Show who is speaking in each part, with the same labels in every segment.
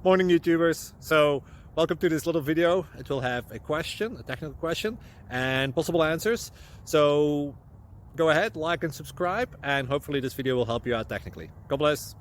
Speaker 1: Morning YouTubers. So welcome to this little video. It will have a question, a technical question, and possible answers. So go ahead, like and subscribe, and hopefully this video will help you out technically. God bless.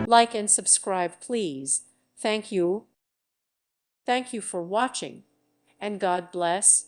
Speaker 2: Like and subscribe, please. Thank you. Thank you for watching, and God bless.